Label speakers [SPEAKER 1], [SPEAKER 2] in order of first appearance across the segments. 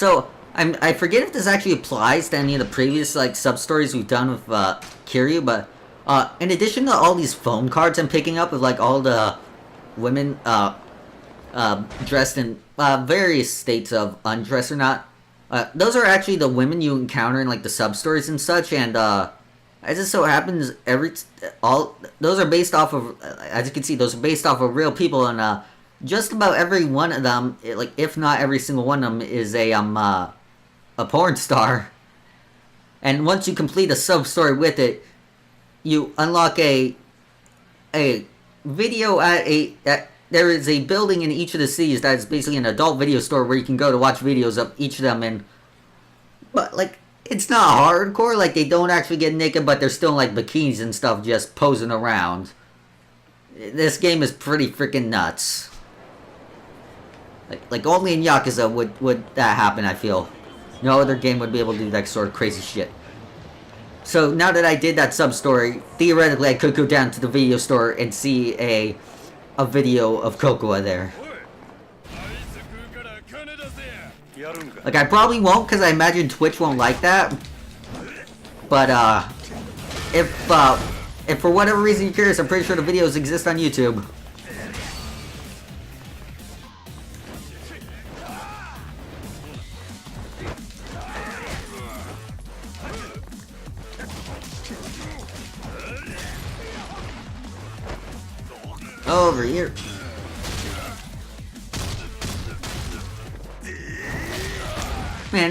[SPEAKER 1] So I forget if this actually applies to any of the previous like sub stories we've done with Kiryu, but in addition to all these phone cards I'm picking up with like all the women dressed in various states of undress or not, those are actually the women you encounter in like the sub stories and such, and as it so happens, all those are based off of, as you can see, those are based off of real people, and just about every one of them, like if not every single one of them, is a porn star. And once you complete a sub story with it, you unlock a video there is a building in each of the cities that is basically an adult video store where you can go to watch videos of each of them, and but like it's not hardcore, like they don't actually get naked, but they're still like bikinis and stuff just posing around. This game is pretty freaking nuts. Like only in Yakuza would that happen, I feel. No other game would be able to do that sort of crazy shit. So now that I did that sub-story, theoretically I could go down to the video store and see a video of Kokoa there. Like, I probably won't, because I imagine Twitch won't like that. But, if for whatever reason you're curious, I'm pretty sure the videos exist on YouTube. Over here. Man,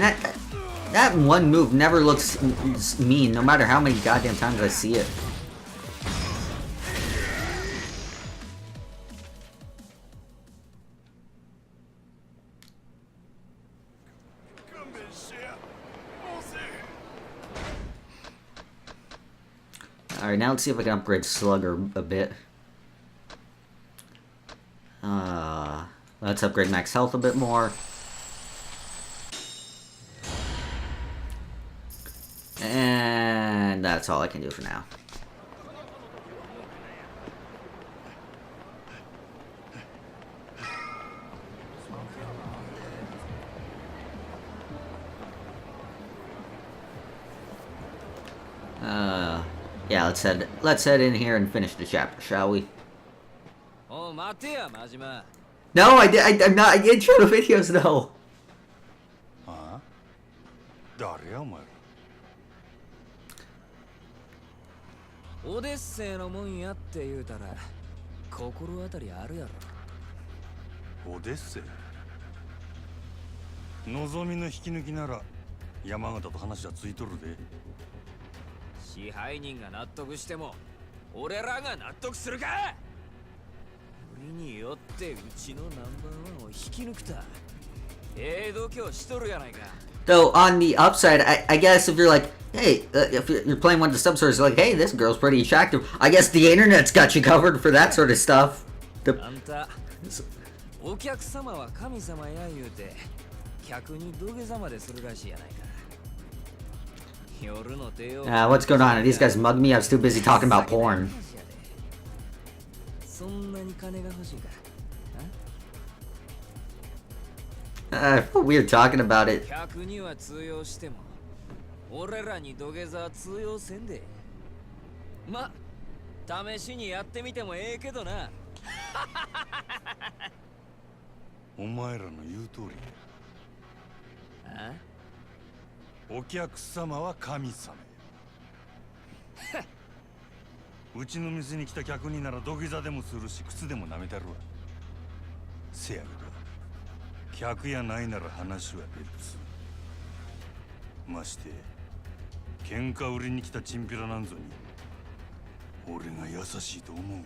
[SPEAKER 1] that one move never looks mean, no matter how many goddamn times I see it. Alright, now let's see if I can upgrade Slugger a bit. Let's upgrade max health a bit more. And that's all I can do for now. Yeah, let's head in here and finish the chapter, shall we?
[SPEAKER 2] Oh, Majima.
[SPEAKER 1] No, I'm not. I intro the videos, no.
[SPEAKER 3] Huh?
[SPEAKER 2] オデッセイのもんやって言うたら心当たりあるやろ。
[SPEAKER 3] オデッセイのぞみの引き抜きなら山形と話はついとるで。
[SPEAKER 2] 支配人が納得しても俺らが納得するか。売りによってうちのナンバーワンを引き抜くた。度胸しとるやないか。
[SPEAKER 1] Though on the upside, I guess if you're like, hey, if you're playing one of the sub-stories, like, hey, this girl's pretty attractive, I guess the internet's got you covered for that sort of stuff. What's going on? Are these guys mugged me? I was too busy talking about porn. I feel weird talking about it.
[SPEAKER 3] Seやけど客やないなら話は別。まして喧嘩売りに来たチンピラなんぞに俺が優しいと思うな。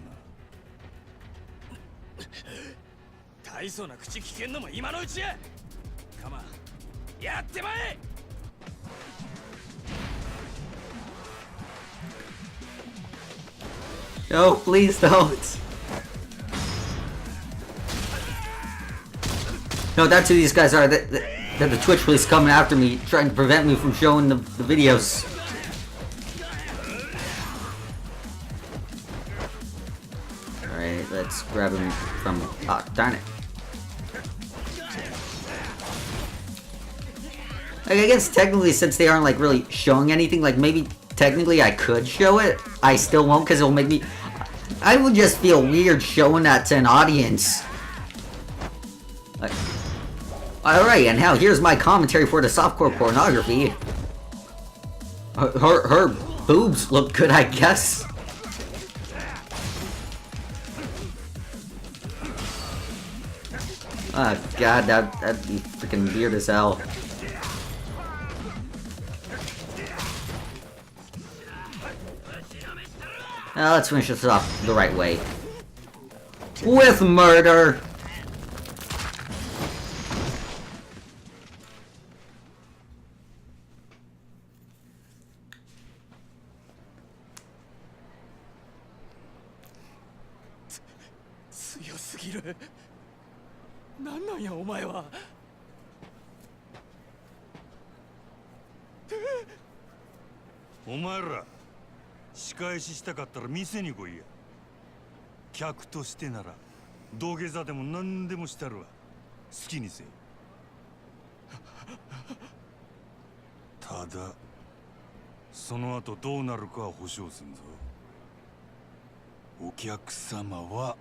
[SPEAKER 2] 大層な口聞けんのも今のうちや。カマやってまえ。
[SPEAKER 1] No, please don't. No, that's who these guys are. That the Twitch police coming after me, trying to prevent me from showing the videos. Alright, let's grab him from... Ah, darn it. Like, I guess technically, since they aren't, like, really showing anything, like, maybe technically I could show it. I still won't, because it'll make me... I would just feel weird showing that to an audience. Like, alright, and now here's my commentary for the softcore pornography. Her boobs look good, I guess. Oh god, that'd be freaking weird as hell. Now let's finish this off the right way. With murder!
[SPEAKER 3] お前ら仕返ししたかったら店に来いや。客としてなら土下座でも何でもしたるわ。好きにせえ。ただその後どうなるかは保証すんぞ。お客様は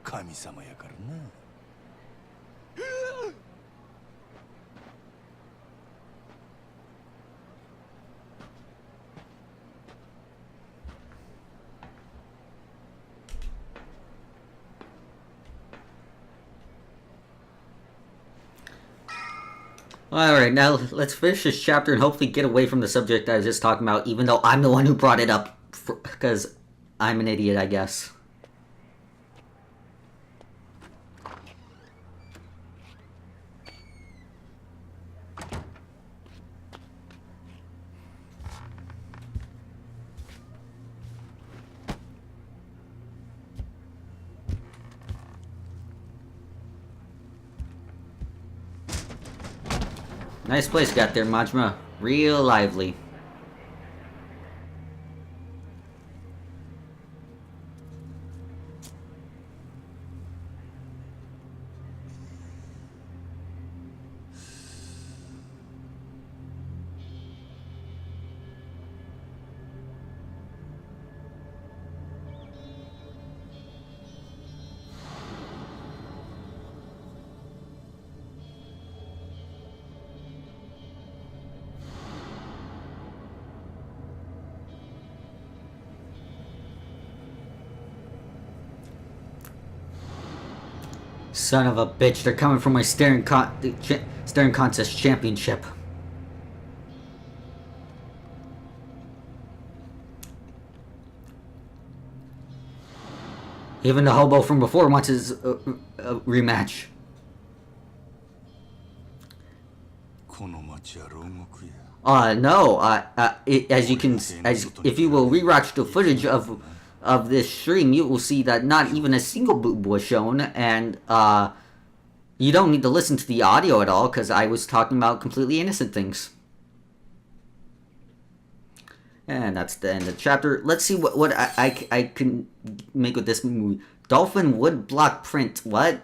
[SPEAKER 3] 神様やからな。
[SPEAKER 1] Alright, now let's finish this chapter and hopefully get away from the subject I was just talking about, even though I'm the one who brought it up, because I'm an idiot, I guess. Nice place you got there, Majima. Real lively. Son of a bitch, they're coming for my staring contest championship. Even the hobo from before wants his rematch. No. If you will rewatch the footage of this stream, you will see that not even a single boob was shown, and you don't need to listen to the audio at all, because I was talking about completely innocent things. And that's the end of the chapter. Let's see what I can make with this movie. Dolphin wood block print. What?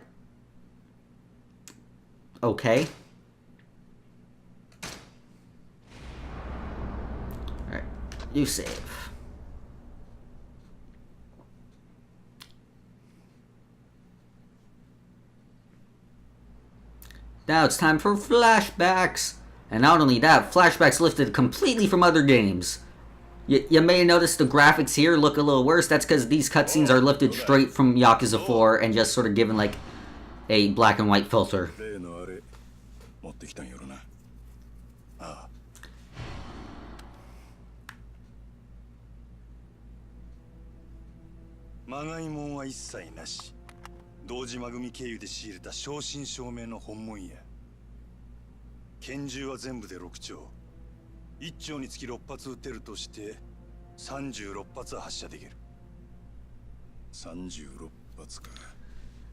[SPEAKER 1] Okay. Alright. You save. Now it's time for flashbacks. And not only that, flashbacks lifted completely from other games. You may notice the graphics here look a little worse. That's because these cutscenes are lifted straight from Yakuza 4 and just sort of given like a black and white filter.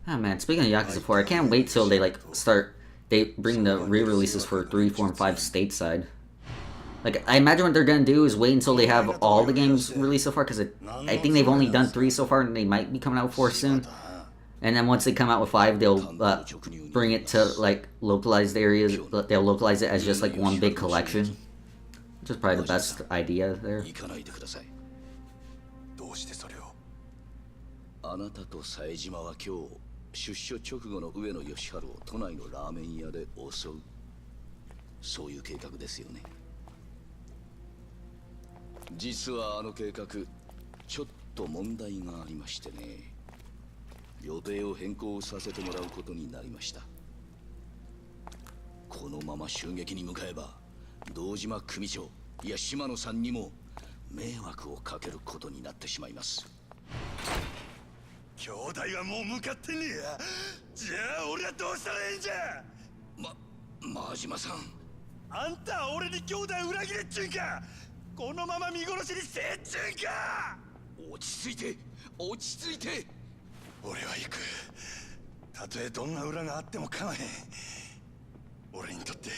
[SPEAKER 1] Ah man, speaking of Yakuza 4, I can't wait till they they bring the re-releases for 3, 4, and 5 stateside. Like, I imagine what they're gonna do is wait until they have all the games released so far, because I think they've only done 3 so far, and they might be coming out with 4 soon. And then once they come out with 5, they'll bring it to like localized areas. They'll localize it as just like one big collection, which is probably the best idea there.
[SPEAKER 3] どうしてそれを。
[SPEAKER 4] あなたと冴島は今日出所直後の上野義治を都内のラーメン屋で襲う、そういう計画ですよね。実はあの計画ちょっと問題がありましてね、予定を変更させてもらうことになりました。このまま襲撃に向かえば堂島組長いや島野さんにも迷惑をかけることになってしまいます。
[SPEAKER 3] 兄弟はもう向かってねえや。じゃあ俺はどうしたらいいんじゃ。
[SPEAKER 4] 真島さん、
[SPEAKER 3] あんたは俺に兄弟裏切れっちゅうんか。このまま見殺しにせっちゅうんか。
[SPEAKER 4] 落ち着いて落ち着いて。
[SPEAKER 3] 俺は行く。たとえどんな裏があっても構えへん。俺にとって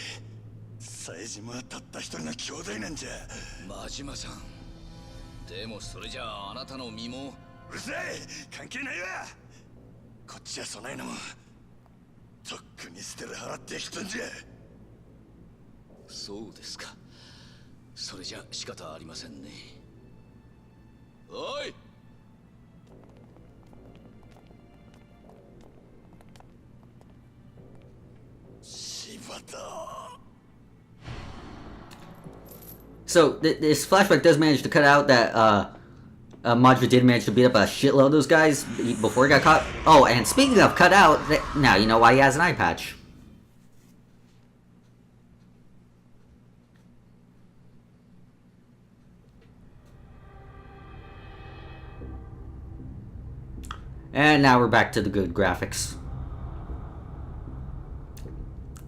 [SPEAKER 3] 冴島はたった一人の兄弟なんじゃ。
[SPEAKER 4] 真島さん、でもそれじゃああなたの身も。
[SPEAKER 3] うるさい、関係ないわ。こっちはそないのもとっくに捨てる払ってきたんじゃ。
[SPEAKER 4] そうですか。それじゃ仕方ありませんね。おい。
[SPEAKER 1] So this flashback does manage to cut out that Majima did manage to beat up a shitload of those guys before he got caught. Oh, and speaking of cut out, now you know why he has an eye patch. And now we're back to the good graphics.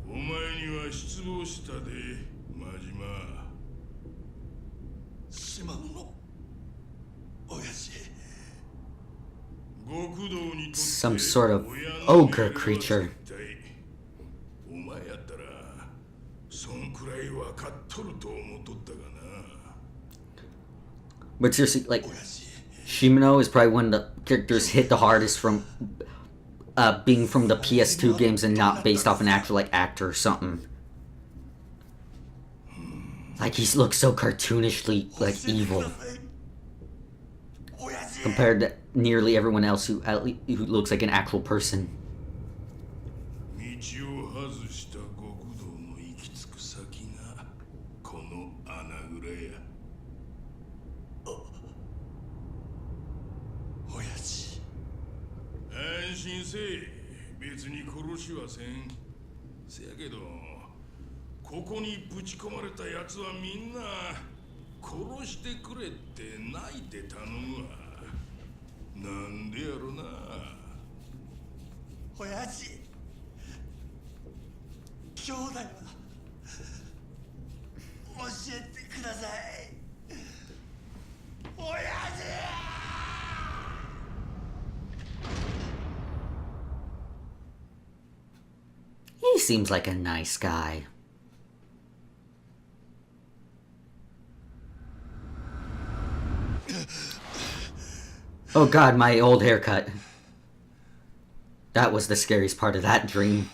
[SPEAKER 3] お前には失望したで、真島。島の親父。極道にとって
[SPEAKER 1] Some sort of ogre creature.
[SPEAKER 3] お前やったらそんくらい分かっとると思っとったがな。
[SPEAKER 1] But seriously, like, Shimano is probably one of the characters hit the hardest from being from the PS2 games and not based off an actual like actor or something. Like he looks so cartoonishly like evil compared to nearly everyone else who looks like an actual person.
[SPEAKER 3] 道を外した極道の行き着く先がこの穴蔵や。親父。安心せえ。別に殺しはせん。せやけどここにぶち込まれたやつはみんな殺してくれって泣いて頼むわ。なんでやろな。親父。兄弟は教えてください。親父。
[SPEAKER 1] He seems like a nice guy. Oh god, my old haircut. That was the scariest part of that dream.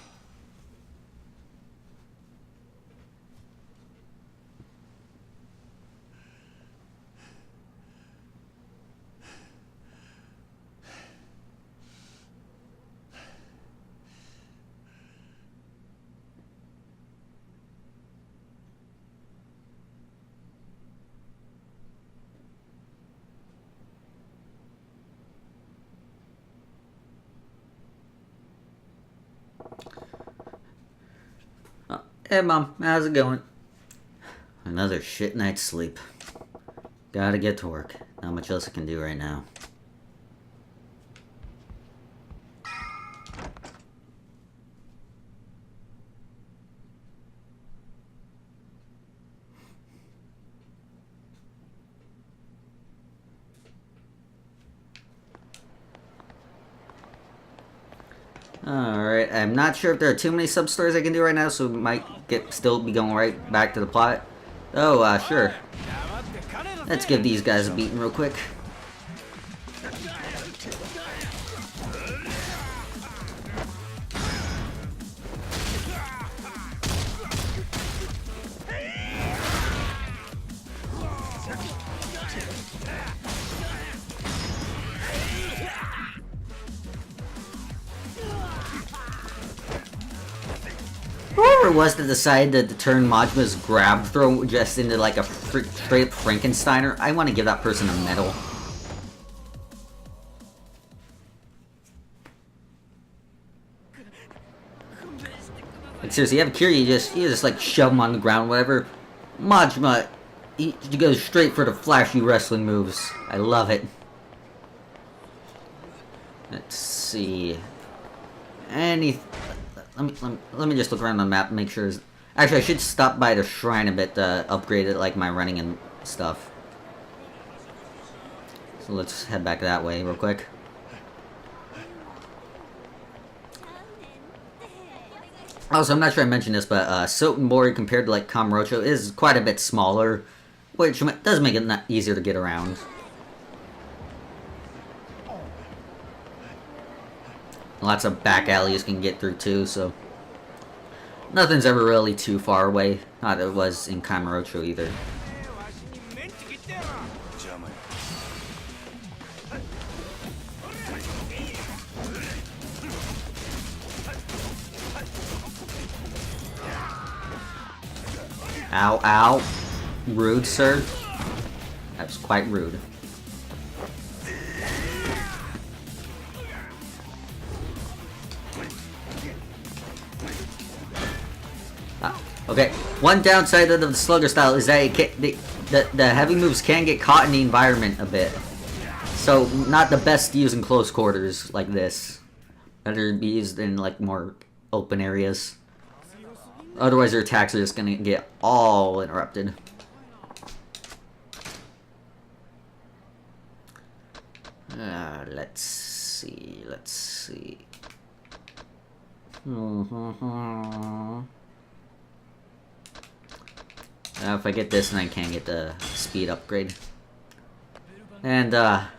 [SPEAKER 1] Hey mom, how's it going? Another shit night's sleep. Gotta get to work. Not much else I can do right now. Alright, I'm not sure if there are too many sub-stories I can do right now, so we might still be going right back to the plot. Oh, sure. Let's give these guys a beating real quick. it was that decided to turn Majima's grab throw just into like a straight up Frankensteiner, I want to give that person a medal. Like seriously, you have Kiryu, you just like shove him on the ground, whatever. Majima, he goes straight for the flashy wrestling moves. I love it. Let's see. Let me just look around the map and make sure. Actually, I should stop by the shrine a bit to upgrade it, like my running and stuff. So let's head back that way real quick. Also, I'm not sure I mentioned this, but Sotenbori compared to like Kamurocho is quite a bit smaller, which does make it easier to get around. Lots of back alleys can get through too, so nothing's ever really too far away. Not that it was in Kamurocho either. Ow, ow. Rude, sir. That was quite rude. Okay, one downside of the slugger style is that the heavy moves can get caught in the environment a bit. So, not the best to use in close quarters like this. Better be used in like more open areas. Otherwise, your attacks are just gonna get all interrupted. Let's see. If I get this, then I can get the speed upgrade. And, that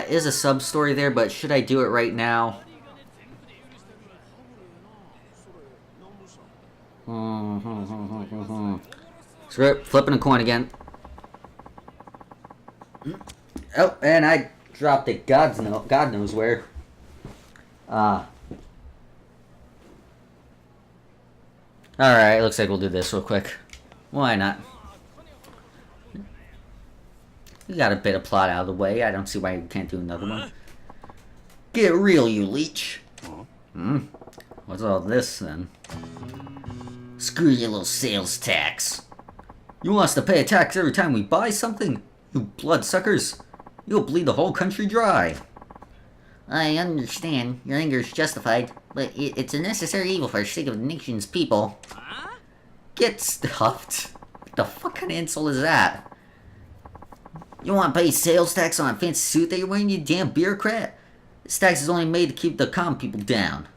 [SPEAKER 1] is a sub-story there, but should I do it right now? Screw it, flipping a coin again. Oh, and I dropped it God knows where. Alright, looks like we'll do this real quick. Why not? We got a bit of plot out of the way. I don't see why we can't do another one. Get real, you leech. What's all this, then? Screw your little sales tax. You want us to pay a tax every time we buy something? You bloodsuckers. You'll bleed the whole country dry. I understand. Your anger is justified, but it's a necessary evil for the sake of the nation's people. Get stuffed. What the fuck kind of insult is that? You want to pay sales tax on a fancy suit that you're wearing, you damn bureaucrat? This tax is only made to keep the common people down.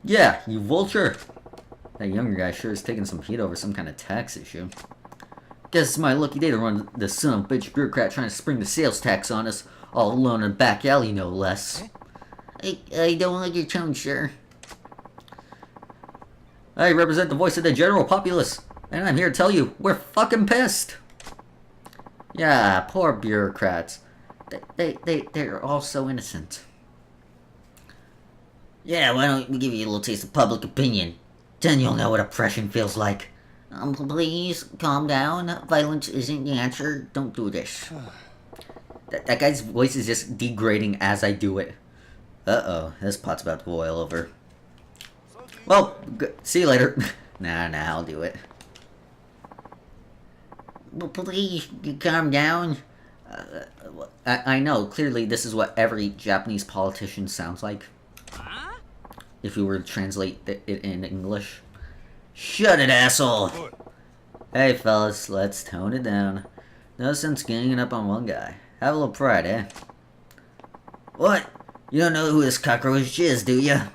[SPEAKER 1] Yeah, you vulture. That younger guy sure is taking some heat over some kind of tax issue. Guess it's my lucky day to run the son of a bitch bureaucrat trying to spring the sales tax on us, all alone in a back alley, no less. I don't like your tone, sir. I represent the voice of the general populace, and I'm here to tell you, we're fucking pissed. Yeah, poor bureaucrats. They're all so innocent. Yeah, why don't we give you a little taste of public opinion? Then you'll know what oppression feels like. Please, calm down. Violence isn't the answer. Don't do this. That guy's voice is just degrading as I do it. Uh-oh, this pot's about to boil over. Well, see you later. Nah, I'll do it. Please, calm down. I know, clearly this is what every Japanese politician sounds like. If we were to translate it in English. Shut it, asshole! Hey, fellas, let's tone it down. No sense ganging up on one guy. Have a little pride, eh? What? You don't know who this cockroach is, do ya?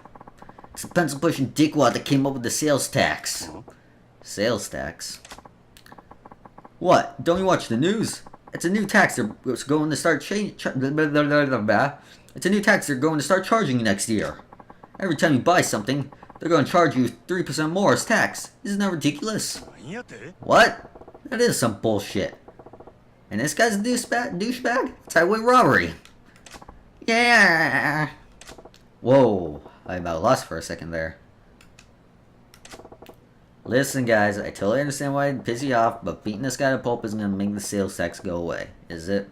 [SPEAKER 1] It's the pencil-pushing dickwad that came up with the sales tax. Sales tax? What? Don't you watch the news? It's a new tax they're going to start It's a new tax they're going to start charging you next year. Every time you buy something, they're going to charge you 3% more as tax. Isn't that ridiculous? What? That is some bullshit. And this guy's a douchebag? It's highway robbery. Yeah. Whoa. I about lost for a second there. Listen, guys, I totally understand why it'd piss you off, but beating this guy to pulp isn't gonna make the sales tax go away, is it?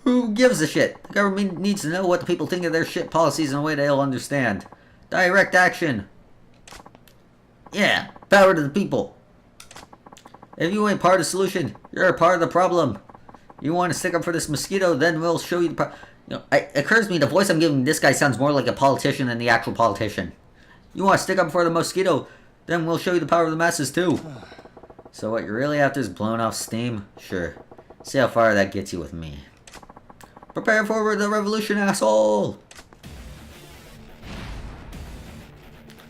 [SPEAKER 1] Who gives a shit? The government needs to know what the people think of their shit policies in a way they'll understand. Direct action! Yeah, power to the people. If you ain't part of the solution, you're a part of the problem. You want to stick up for this mosquito, then we'll show you the it occurs to me the voice I'm giving this guy sounds more like a politician than the actual politician. You want to stick up for the mosquito, then we'll show you the power of the masses too. So what you're really after is blowing off steam? Sure. See how far that gets you with me. Prepare for the revolution, asshole!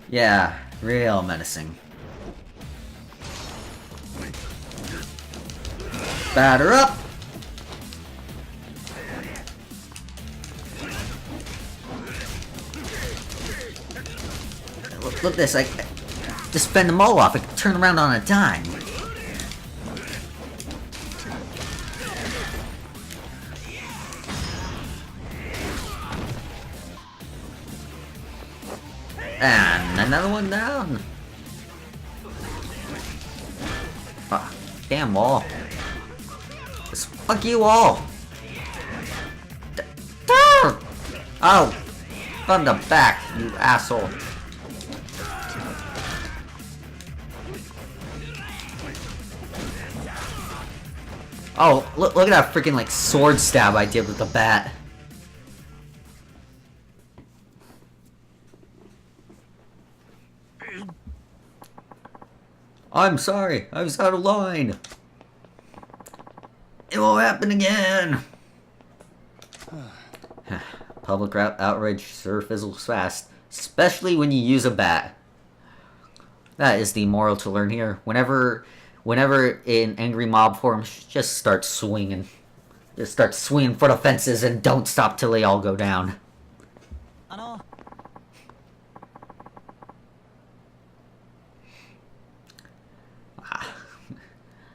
[SPEAKER 1] Yeah, real menacing. Batter up! Look at this, I just fend them all off, I can turn around on a dime. And another one down. Ah, damn wall. Just fuck you all. Oh, from the back, you asshole. Oh, look at that freaking like sword stab I did with the bat. I'm sorry, I was out of line. It won't happen again. Public outrage sure fizzles fast, especially when you use a bat. That is the moral to learn here. Whenever an angry mob forms, just start swinging. Just start swinging for the fences and don't stop till they all go down.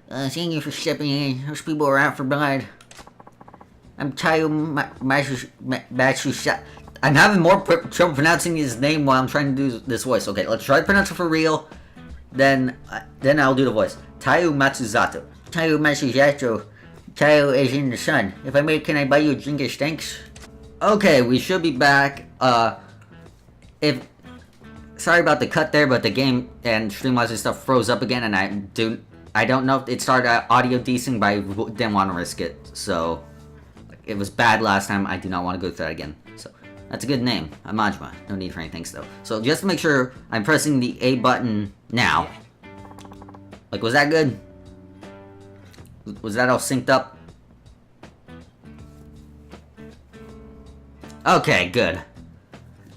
[SPEAKER 1] Thank you for stepping in. Those people are out for blood. I'm Tayo Matsusha. I'm having more trouble pronouncing his name while I'm trying to do this voice. Okay, let's try to pronounce it for real. Then I'll do the voice. Tayo Matsuzato. Tayo Matsuzato. Tayo is in the sun. If I may, can I buy you a drink of stinks? Okay, we should be back. Sorry about the cut there, but the game and Streamlabs stuff froze up again, and I don't know if it started audio decent, but I didn't want to risk it. So it was bad last time. I do not want to go through that again. So that's a good name. I'm Majima. No need for anything though. So just to make sure, I'm pressing the A button now. Like, was that good? Was that all synced up? Okay, good.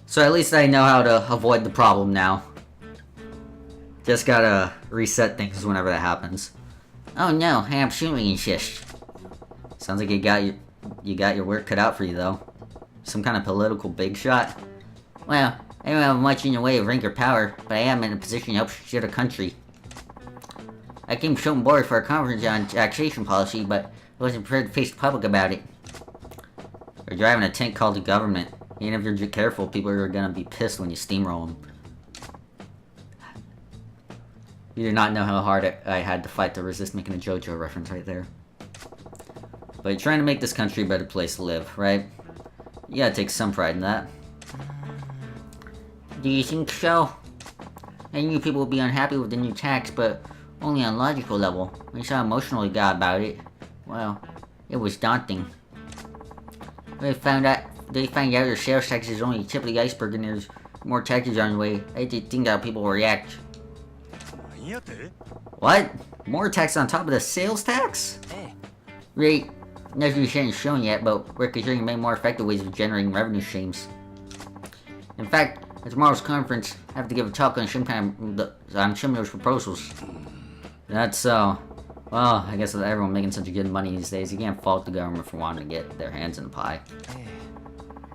[SPEAKER 1] So at least I know how to avoid the problem now. Just gotta reset things whenever that happens. Oh no, I absolutely insist. Sounds like you got your work cut out for you though. Some kind of political big shot. Well, I don't have much in the way of rank or power, but I am in a position to help steer the country. I came to on board for a conference on taxation policy, but I wasn't prepared to face the public about it. You're driving a tank called the government. Even if you're careful, people are gonna be pissed when you steamroll them. You do not know how hard I had to fight to resist making a JoJo reference right there. But you're trying to make this country a better place to live, right? You gotta take some pride in that. Do you think so? I knew people would be unhappy with the new tax, but only on a logical level. I saw how emotional he got about it. Well, it was daunting. When they find out their sales tax is only the tip of the iceberg and there's more taxes on the way, I did think how people will react. What? More tax on top of the sales tax? Right. Nothing isn't shown yet, but we're considering many more effective ways of generating revenue streams. In fact, at tomorrow's conference, I have to give a talk on some of those proposals. That's so. Well, I guess with everyone making such good money these days, you can't fault the government for wanting to get their hands in the pie.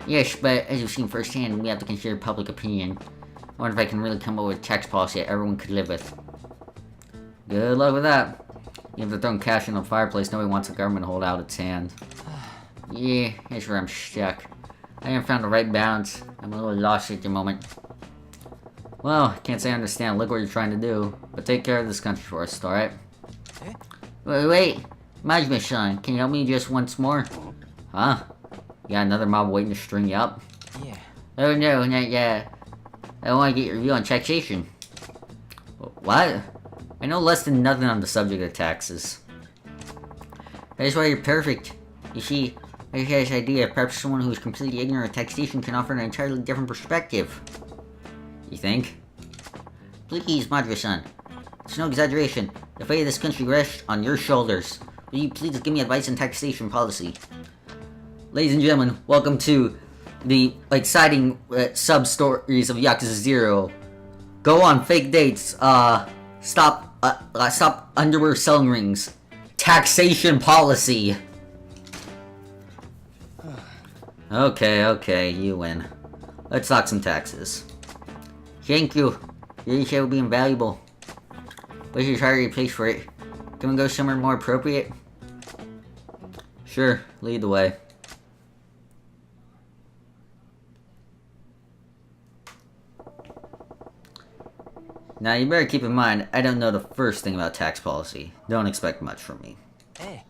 [SPEAKER 1] Yes, but as you've seen firsthand, we have to consider public opinion. I wonder if I can really come up with a tax policy that everyone could live with. Good luck with that. Even if they're throwing cash in the fireplace, nobody wants the government to hold out its hand. Yeah, that's where I'm stuck. I haven't found the right balance. I'm a little lost at the moment. Well, I can't say I understand. Look what you're trying to do. But take care of this country for us, alright?
[SPEAKER 2] Eh?
[SPEAKER 1] Wait. Majima-san, can you help me just once more? Huh? You got another mob waiting to string you up?
[SPEAKER 2] Yeah.
[SPEAKER 1] Oh no, not yet. I want to get your view on taxation. What? I know less than nothing on the subject of taxes. That's why you're perfect. You see, I just had this idea. Perhaps someone who is completely ignorant of taxation can offer an entirely different perspective. You think? Please, Majima-san. It's no exaggeration. The fate of this country rests on your shoulders. Will you please give me advice on taxation policy? Ladies and gentlemen, welcome to the exciting sub-stories of Yakuza 0. Go on fake dates. Stop underwear selling rings. Taxation policy. Okay, you win. Let's talk some taxes. Thank you. Your insight will be invaluable. What's your target place for it? Can we go somewhere more appropriate? Sure, lead the way. Now you better keep in mind, I don't know the first thing about tax policy. Don't expect much from me.
[SPEAKER 2] Hey.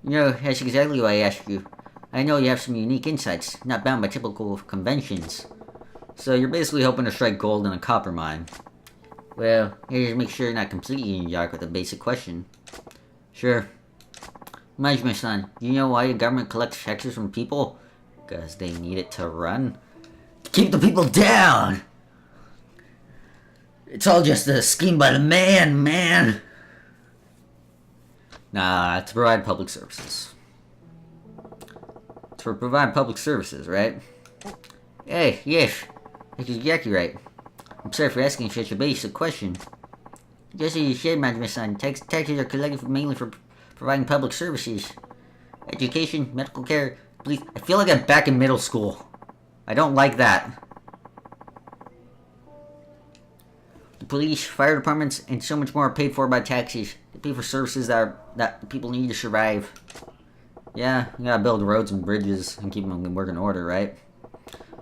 [SPEAKER 1] You know, that's exactly why I asked you. I know you have some unique insights, not bound by typical conventions. So you're basically hoping to strike gold in a copper mine. Well, here's to make sure you're not completely in the dark with a basic question. Sure. Majima-san, do you know why the government collects taxes from people? Because they need it to run? Keep the people down! It's all just a scheme by the man! Nah, to provide public services. To provide public services, right? Hey, yes. That's exactly right. I'm sorry for asking such a basic question. Just as you said, Majima-san, taxes are collected mainly for providing public services. Education, medical care, police. I feel like I'm back in middle school. I don't like that. The police, fire departments, and so much more are paid for by taxes. They pay for services that people need to survive. Yeah, you gotta build roads and bridges and keep them in working order, right?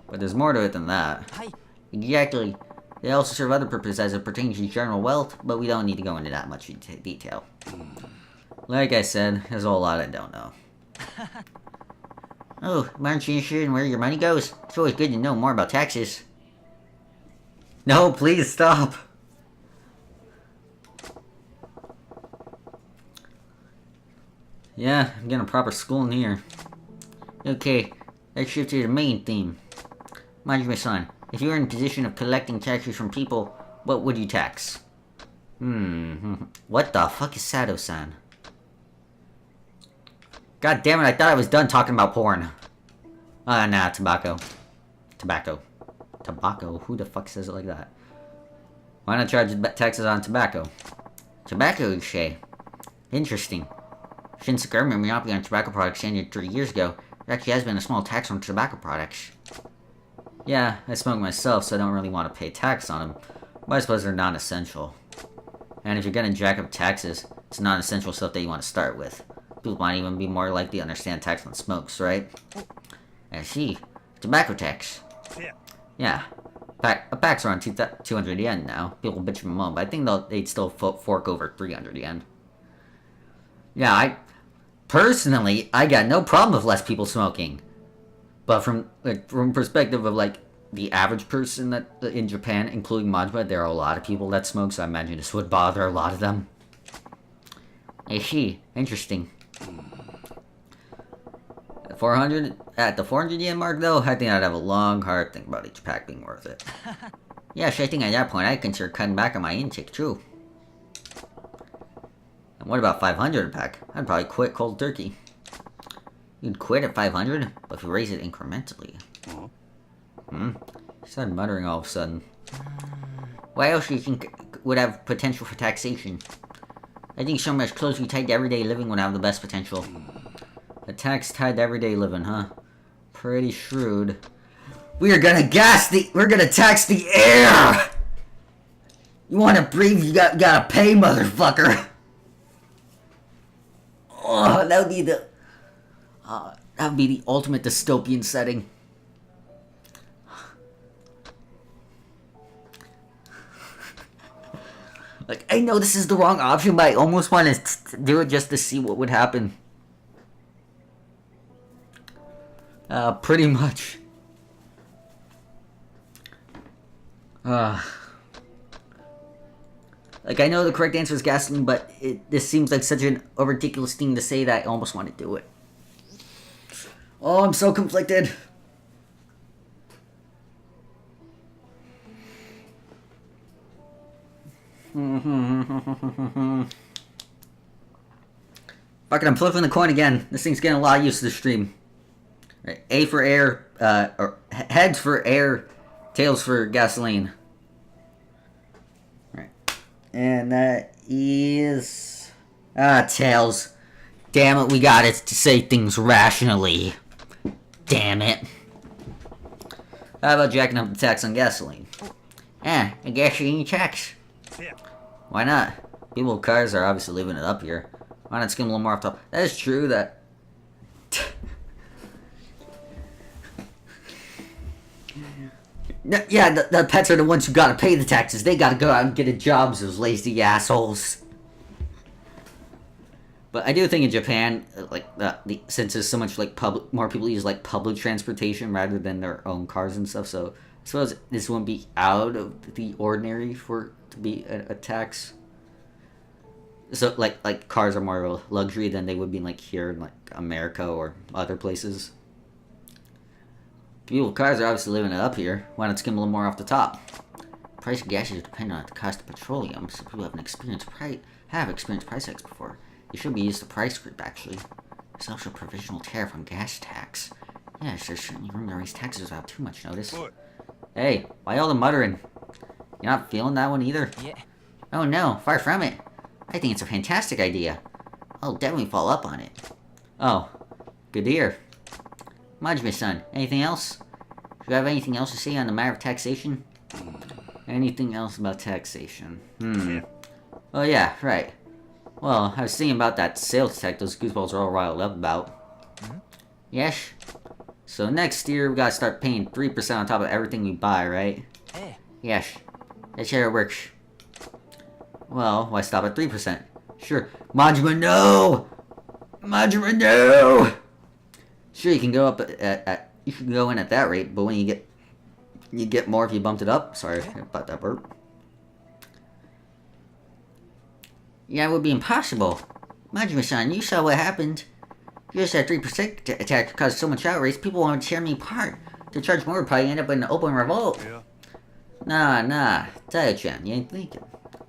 [SPEAKER 1] But there's more to it than that.
[SPEAKER 2] Hi.
[SPEAKER 1] Exactly. They also serve other purposes as it pertains to general wealth, but we don't need to go into that much detail. Like I said, there's a whole lot I don't know. Oh, aren't you interested in where your money goes? It's always good to know more about taxes. No, please stop. Yeah, I'm getting a proper schooling here. Okay, let's shift to the main theme. Majima-san, if you were in a position of collecting taxes from people, what would you tax? What the fuck is Sato-san? God damn it, I thought I was done talking about porn. Nah, tobacco. Tobacco? Who the fuck says it like that? Why not charge taxes on tobacco? Tobacco, you say? Interesting. Since the government monopoly on tobacco products ended 3 years ago, there actually has been a small tax on tobacco products. Yeah, I smoke myself, so I don't really want to pay tax on them. But I suppose they're non-essential. And if you're gonna jack up taxes, it's non-essential stuff that you want to start with. People might even be more likely to understand tax on smokes, right? I see. Tobacco tax. Yeah. A pack's around 200 yen now. People bitch from home, but I think they'd still fork over 300 yen. Yeah, personally, I got no problem with less people smoking. But from perspective of like the average person that in Japan, including Majima, there are a lot of people that smoke, so I imagine this would bother a lot of them. I see. Interesting. 400 at the 400 yen mark though, I think I'd have a long hard think about each pack being worth it. Yes, I think at that point I'd consider cutting back on my intake too. And what about 500 a pack? I'd probably quit cold turkey. You'd quit at 500, but if you raise it incrementally. He started muttering all of a sudden. What else do you think would have potential for taxation? I think so much closely tied to everyday living would have the best potential. A tax tied to everyday living, huh? Pretty shrewd. We're gonna tax the air! You wanna breathe, you gotta pay, motherfucker! Oh, that would be the ultimate dystopian setting. Like, I know this is the wrong option, but I almost want to do it just to see what would happen. Pretty much. Like, I know the correct answer is gasoline, but this seems like such an ridiculous thing to say that I almost want to do it. Oh, I'm so conflicted. Fuck it, I'm flipping the coin again. This thing's getting a lot of use to the stream. Right, A for air, or heads for air, tails for gasoline. Right. And that is... tails. Damn it, we got it to say things rationally. Damn it. How about jacking up the tax on gasoline? A gasoline tax. Why not? People with cars are obviously living it up here. Why not skim a little more off top? That is true that... Yeah, the pets are the ones who gotta pay the taxes. They gotta go out and get a job, those lazy assholes. But I do think in Japan, like, since there's so much, like, more people use, like, public transportation rather than their own cars and stuff, so I suppose this wouldn't be out of the ordinary for it to be a tax. So, like cars are more of a luxury than they would be, like, here in, like, America or other places. People with cars are obviously living it up here. Why not skim a little more off the top? Price of gas is dependent on the cost of petroleum, so people have experienced price hikes before. It should be used to price group, actually. There's also a provisional tariff on gas tax. Yes, there's certainly room to raise taxes without too much notice. Hey, why all the muttering? You're not feeling that one either?
[SPEAKER 2] Yeah.
[SPEAKER 1] Oh no, far from it. I think it's a fantastic idea. I'll definitely follow up on it. Oh, good to hear. Majima-san, anything else? Do you have anything else to say on the matter of taxation? Anything else about taxation? Oh yeah, right. Well, I was thinking about that sales tax those goofballs are all riled up about. Yes? So next year we gotta start paying 3% on top of everything we buy, right? Yes. That's how it works. Well, why stop at 3%? Sure. Majima, no! Majima, no! Sure, you can go up you can go in at that rate, but when you get more if you bumped it up. Sorry about that burp. Yeah, it would be impossible. Majima-san, you saw what happened. Just that 3% attack caused so much outrage, people wanted to tear me apart. To charge more would probably end up in an open revolt.
[SPEAKER 3] Yeah.
[SPEAKER 1] Nah, Tayo-chan, you ain't thinking.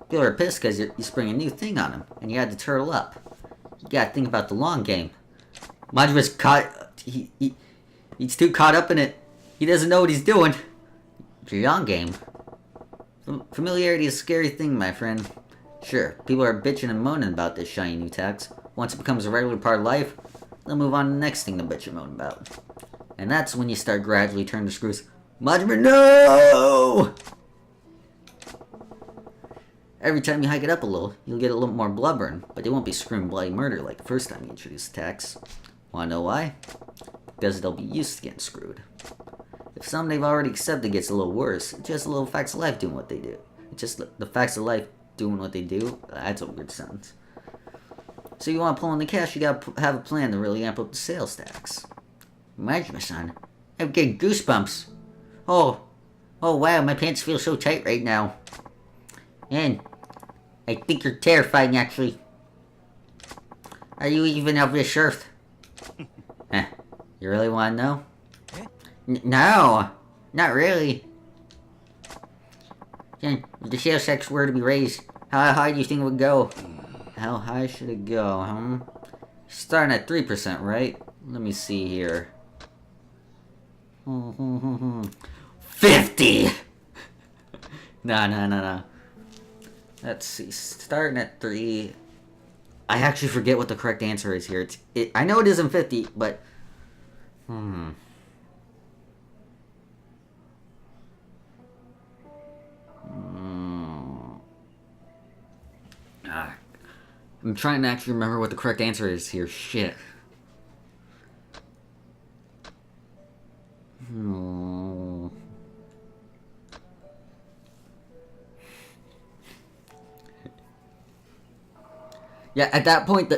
[SPEAKER 1] People are pissed because you spring a new thing on them, and you had to turtle up. You gotta think about the long game. Majima's caught... He's too caught up in it. He doesn't know what he's doing. It's your long game. Familiarity is a scary thing, my friend. Sure, people are bitching and moaning about this shiny new tax. Once it becomes a regular part of life, they'll move on to the next thing to bitch and moan about. And that's when you start gradually turning the screws. Majima, no! Every time you hike it up a little, you'll get a little more blubbering, but they won't be screaming bloody murder like the first time you introduce the tax. Wanna know why? Because they'll be used to getting screwed. If something they've already accepted gets a little worse, it's just a little facts of life doing what they do. It's just the facts of life doing what they do. That's a weird sentence. So you want to pull in the cash, you gotta have a plan to really amp up the sales tax. Majima-san, I'm getting goosebumps. Oh wow, my pants feel so tight right now. And I think you're terrifying, actually. Are you even of this earth? You really want to know? No, not really. If the sales tax were to be raised, how high do you think it would go? How high should it go, Starting at 3%, right? Let me see here. 50! No. Let's see. Starting at 3. I actually forget what the correct answer is here. I know it isn't 50, but... I'm trying to actually remember what the correct answer is here. Shit. Yeah, at that point,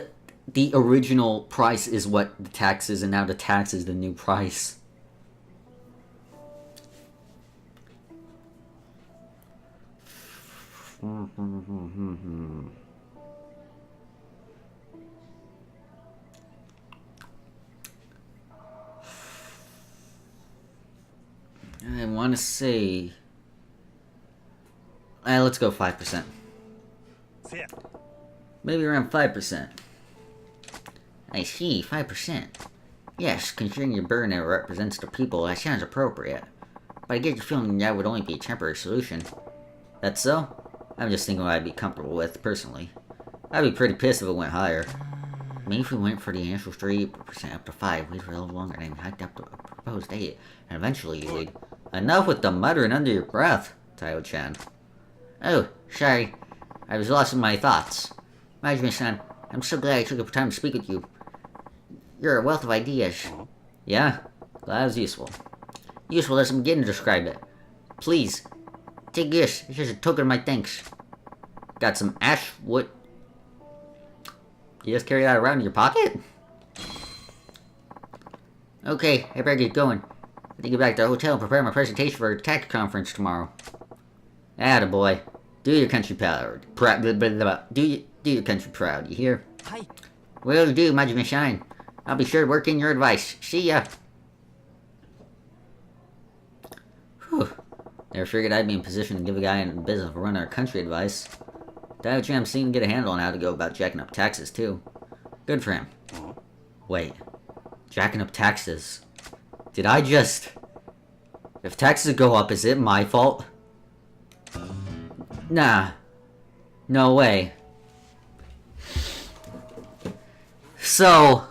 [SPEAKER 1] the original price is what the tax is, and now the tax is the new price. I want to say... let's go 5%. Maybe around 5%. I see, 5%. Yes, considering your burden represents the people, that sounds appropriate. But I get the feeling that would only be a temporary solution. That's so? I'm just thinking what I'd be comfortable with, personally. I'd be pretty pissed if it went higher. Maybe if we went for the initial 3% up to 5, wait for a little longer, and then hiked up to a proposed 8, and eventually you lead. Enough with the muttering under your breath, Tayo-chan. Oh, sorry. I was lost in my thoughts. Majima-san, I'm so glad I took the time to speak with you. You're a wealth of ideas. Yeah? Glad it was useful. Useful doesn't begin to describe it. Please, take this. It's just a token of my thanks. Got some ash wood. You just carry that around in your pocket? Okay, I better get going. I have to get back to the hotel and prepare my presentation for a tech conference tomorrow. Attaboy. Do your country proud. Do your country proud, you hear?
[SPEAKER 2] Hi.
[SPEAKER 1] Will do, Majima-san. I'll be sure to work in your advice. See ya. Whew. Never figured I'd be in position to give a guy in the business of running our country advice. Tayo-chan seemed to get a handle on how to go about jacking up taxes, too. Good for him. Wait. Jacking up taxes. Did I just... If taxes go up, is it my fault? Nah. No way. So...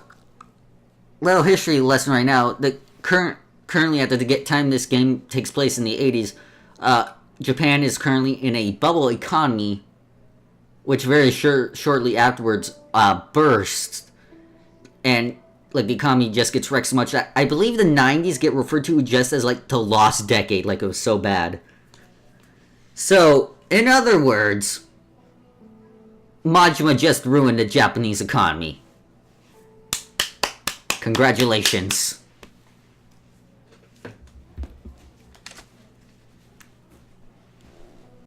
[SPEAKER 1] Little history lesson right now. Currently at the time this game takes place in the 80s, Japan is currently in a bubble economy, which very shortly afterwards bursts, and like the economy just gets wrecked so much that I believe the 90s get referred to just as like the lost decade, like it was so bad. So, in other words, Majima just ruined the Japanese economy. Congratulations.